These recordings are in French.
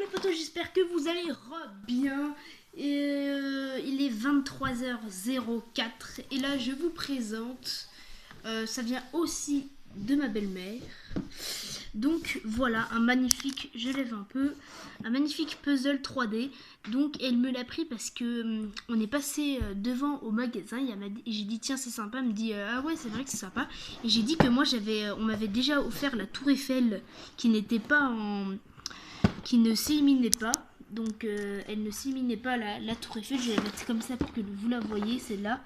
les potos, j'espère que vous allez bien. Il est 23h04 et là je vous présente, ça vient aussi de ma belle-mère. Donc voilà, un magnifique, je lève un peu, un magnifique puzzle 3D. Donc elle me l'a pris parce que on est passé devant au magasin et j'ai dit tiens c'est sympa, elle me dit ah ouais c'est vrai que c'est sympa. Et j'ai dit que moi on m'avait déjà offert la tour Eiffel qui n'était pas qui ne s'éliminait pas. Donc elle ne s'éliminait pas la tour Eiffel, je vais la mettre comme ça pour que vous la voyez celle-là.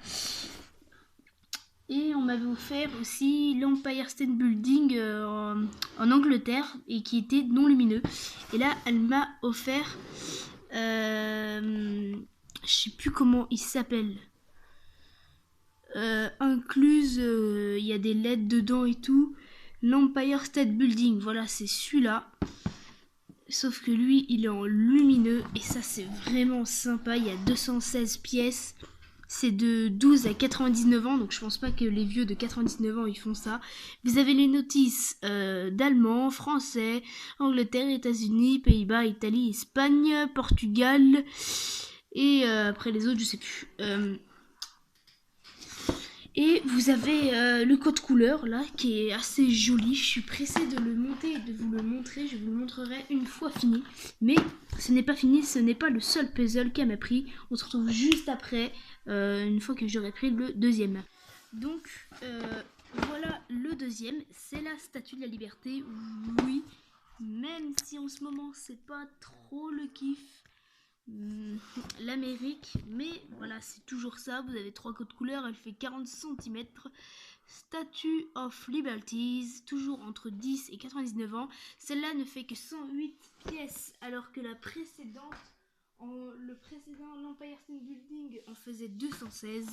Et on m'avait offert aussi l'Empire State Building en Angleterre et qui était non lumineux. Et là, elle m'a offert, je sais plus comment il s'appelle, incluse, il y a des LED dedans et tout. L'Empire State Building, voilà, c'est celui-là. Sauf que lui, il est en lumineux et ça, c'est vraiment sympa. Il y a 216 pièces. C'est de 12 à 99 ans, donc je pense pas que les vieux de 99 ans ils font ça. Vous avez les notices d'allemand, français, Angleterre, États-Unis, Pays-Bas, Italie, Espagne, Portugal et après les autres je sais plus. Et vous avez le code couleur là qui est assez joli. Je suis pressée de le monter et de vous le montrer. Je vous le montrerai une fois fini. Mais ce n'est pas fini, ce n'est pas le seul puzzle qu'elle m'a pris. On se retrouve juste après, une fois que j'aurai pris le deuxième. Donc voilà le deuxième. C'est la Statue de la Liberté. Oui, même si en ce moment c'est pas trop le kiff. L'Amérique, mais voilà, c'est toujours ça. Vous avez 3 codes couleurs, elle fait 40 cm. Statue of Liberties, toujours entre 10 et 99 ans. Celle-là ne fait que 108 pièces, alors que le précédent, l'Empire State Building, en faisait 216.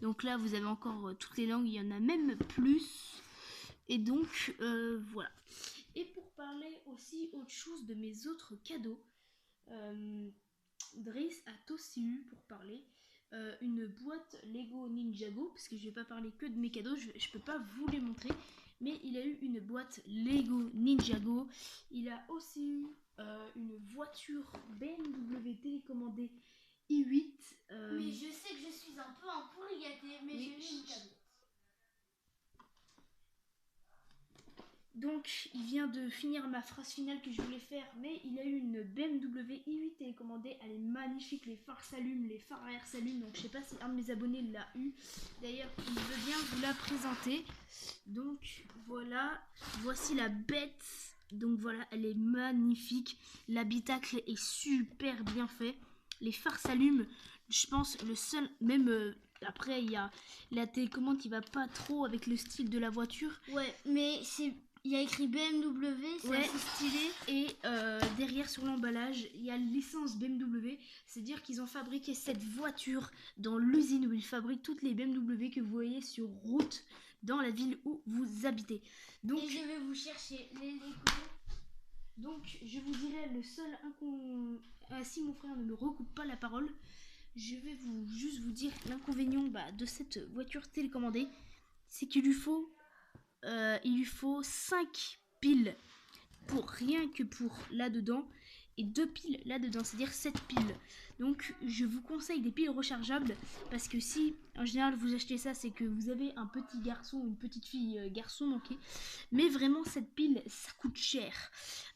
Donc là, vous avez encore toutes les langues, il y en a même plus. Et donc, voilà. Et pour parler aussi autre chose de mes autres cadeaux, Driss a aussi eu pour parler une boîte Lego Ninjago, parce que je vais pas parler que de mes cadeaux, je peux pas vous les montrer, mais il a eu une boîte Lego Ninjago. Il a aussi eu une voiture BMW télécommandée i8. Mais je sais que je suis un peu un pourri gâté, mais j'ai eu une tablette. Donc, il vient de finir ma phrase finale que je voulais faire, mais il a eu une BMW i8 télécommandée. Elle est magnifique, les phares s'allument, les phares arrière s'allument. Donc, je sais pas si un de mes abonnés l'a eu. D'ailleurs, il veut bien vous la présenter. Donc, voilà, voici la bête. Donc, voilà, elle est magnifique. L'habitacle est super bien fait. Les phares s'allument. Je pense le seul, même après, il y a la télécommande qui va pas trop avec le style de la voiture. Ouais, mais il y a écrit BMW, c'est assez stylé. Et derrière sur l'emballage, il y a l'essence BMW. C'est-à-dire qu'ils ont fabriqué cette voiture dans l'usine où ils fabriquent toutes les BMW que vous voyez sur route dans la ville où vous habitez. Donc, et je vais vous chercher les Lego. Donc, je vous dirai le seul si mon frère ne me recoupe pas la parole, je vais juste vous dire l'inconvénient de cette voiture télécommandée, c'est qu'il lui faut 5 piles pour rien que pour là-dedans et 2 piles là-dedans, c'est-à-dire 7 piles. Donc je vous conseille des piles rechargeables parce que si en général vous achetez ça, c'est que vous avez un petit garçon ou une petite fille garçon manqué. Mais vraiment cette pile, ça coûte cher.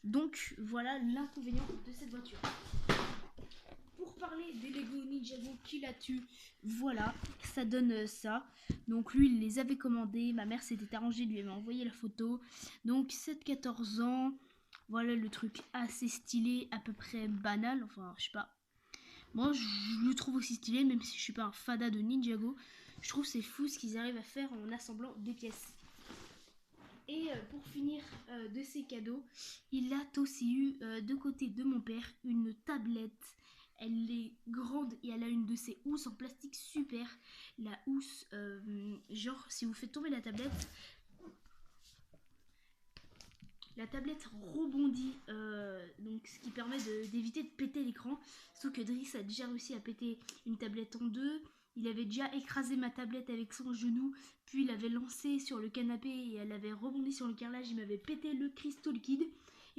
Donc voilà l'inconvénient de cette voiture. Pour parler des Lego Ninjago qui la tue, voilà, ça donne ça. Donc lui, il les avait commandés, ma mère s'était arrangée, lui avait envoyé la photo. Donc 7-14 ans, voilà le truc assez stylé, à peu près banal, enfin je sais pas. Moi je le trouve aussi stylé, même si je suis pas un fada de Ninjago. Je trouve c'est fou ce qu'ils arrivent à faire en assemblant des pièces. Et pour finir de ces cadeaux, il a aussi eu de côté de mon père une tablette. Elle est grande et elle a une de ces housses en plastique super. La housse, genre si vous faites tomber la tablette rebondit, donc ce qui permet d'éviter de péter l'écran. Sauf que Driss a déjà réussi à péter une tablette en deux. Il avait déjà écrasé ma tablette avec son genou, puis il l'avait lancée sur le canapé et elle avait rebondi sur le carrelage. Il m'avait pété le cristaux liquide.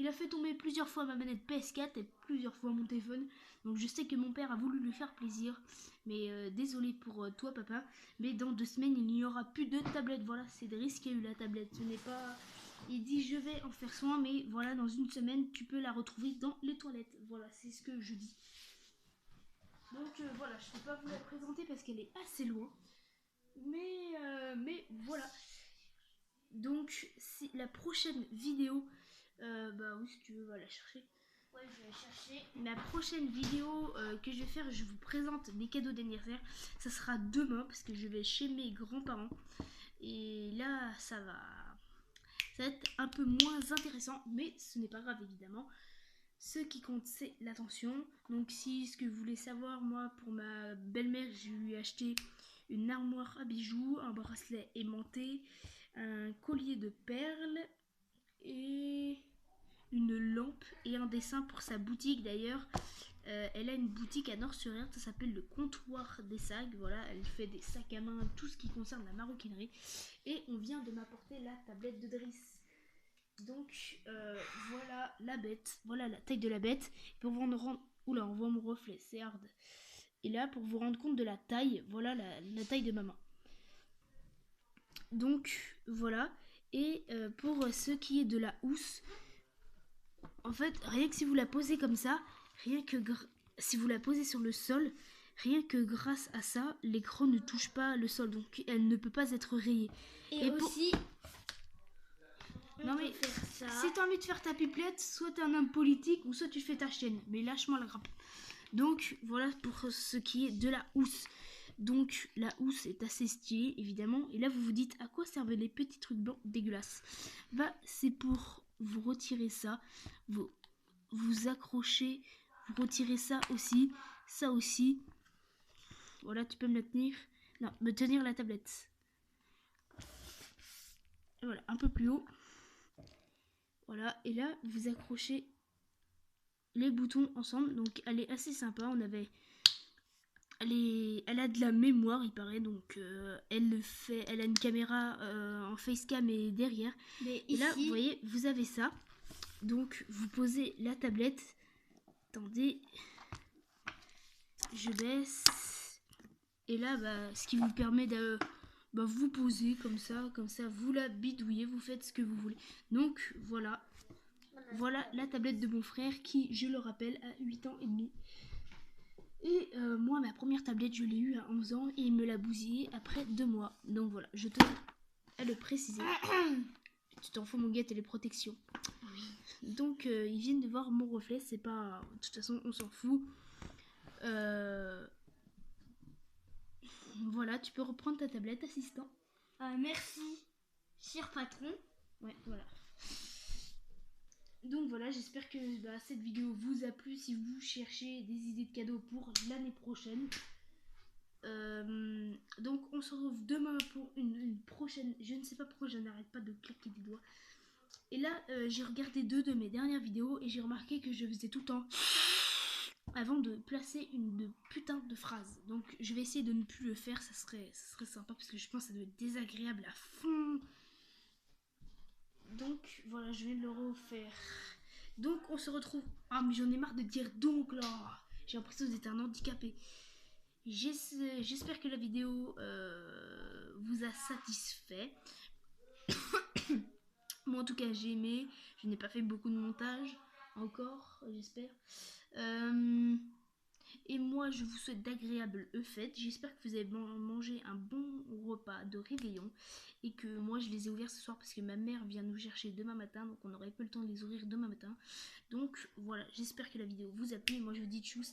Il a fait tomber plusieurs fois ma manette PS4 et plusieurs fois mon téléphone. Donc je sais que mon père a voulu lui faire plaisir. Mais désolé pour toi papa. Mais dans 2 semaines il n'y aura plus de tablette. Voilà, Cédric qui a eu la tablette. Ce n'est pas... Il dit je vais en faire soin. Mais voilà, dans 1 semaine tu peux la retrouver dans les toilettes. Voilà, c'est ce que je dis. Donc voilà, je ne peux pas vous la présenter parce qu'elle est assez loin. Mais voilà. Donc si la prochaine vidéo... bah oui, si tu veux, va la chercher. Ouais, je vais chercher. La prochaine vidéo que je vais faire, je vous présente mes cadeaux d'anniversaire. Ça sera demain parce que je vais chez mes grands-parents. Et là, ça va être un peu moins intéressant, mais ce n'est pas grave évidemment. Ce qui compte, c'est l'attention. Donc si ce que vous voulez savoir, moi, pour ma belle-mère, je lui ai acheté une armoire à bijoux, un bracelet aimanté, un collier de perles et une lampe et un dessin pour sa boutique. D'ailleurs, elle a une boutique à Nord-sur-Erdre, ça s'appelle le comptoir des sacs. Voilà, elle fait des sacs à main, tout ce qui concerne la maroquinerie. Et on vient de m'apporter la tablette de Driss. Donc voilà la bête, voilà la taille de la bête. Pour vous rendre... Oula, on voit mon reflet, c'est hard. Et là, pour vous rendre compte de la taille, voilà la taille de ma main. Donc voilà. Et pour ce qui est de la housse, en fait, rien que si vous la posez comme ça, rien que si vous la posez sur le sol, rien que grâce à ça, l'écran ne touche pas le sol, donc elle ne peut pas être rayée. Et aussi, non mais si t'as envie de faire ta pipelette, soit t'es un homme politique ou soit tu fais ta chaîne, mais lâche-moi la grappe. Donc voilà pour ce qui est de la housse. Donc la housse est assez stylée évidemment. Et là vous vous dites à quoi servaient les petits trucs blancs dégueulasses. Bah c'est pour vous retirer ça, vous accrochez, vous retirez ça aussi. Voilà, tu peux me la tenir. Non, me tenir la tablette. Et voilà, un peu plus haut. Voilà, et là vous accrochez les boutons ensemble. Donc elle est assez sympa. Elle a de la mémoire, il paraît, donc elle a une caméra en facecam et derrière. Mais et ici... là, vous voyez, vous avez ça. Donc, vous posez la tablette. Attendez, je baisse. Et là, bah, ce qui vous permet de vous poser comme ça, vous la bidouillez, vous faites ce que vous voulez. Donc, voilà. Voilà la tablette de mon frère qui, je le rappelle, a 8 ans et demi. Et moi, ma première tablette, je l'ai eue à 11 ans et il me l'a bousillée après 2 mois. Donc voilà, je tenais à le préciser. Tu t'en fous, mon gars, t'as les protections. Oui. Donc, ils viennent de voir mon reflet, c'est pas... De toute façon, on s'en fout. Voilà, tu peux reprendre ta tablette, assistant. Merci, cher patron. Ouais, voilà. Donc voilà, j'espère que cette vidéo vous a plu. Si vous cherchez des idées de cadeaux pour l'année prochaine. Donc on se retrouve demain pour une prochaine. Je ne sais pas pourquoi je n'arrête pas de claquer des doigts. Et là, j'ai regardé 2 de mes dernières vidéos et j'ai remarqué que je faisais tout le temps avant de placer une putain de phrase. Donc je vais essayer de ne plus le faire, ça serait sympa parce que je pense que ça doit être désagréable à fond. Donc voilà, je vais le refaire. Donc on se retrouve... Ah mais j'en ai marre de dire donc là. J'ai l'impression d'être un handicapé. J'espère que la vidéo vous a satisfait. Moi en tout cas j'ai aimé. Je n'ai pas fait beaucoup de montage encore, j'espère. Et moi je vous souhaite d'agréables fêtes. J'espère que vous avez mangé un bon repas de réveillon. Et que moi je les ai ouverts ce soir parce que ma mère vient nous chercher demain matin. Donc on n'aurait pas le temps de les ouvrir demain matin. Donc voilà, j'espère que la vidéo vous a plu. Moi je vous dis tchuss.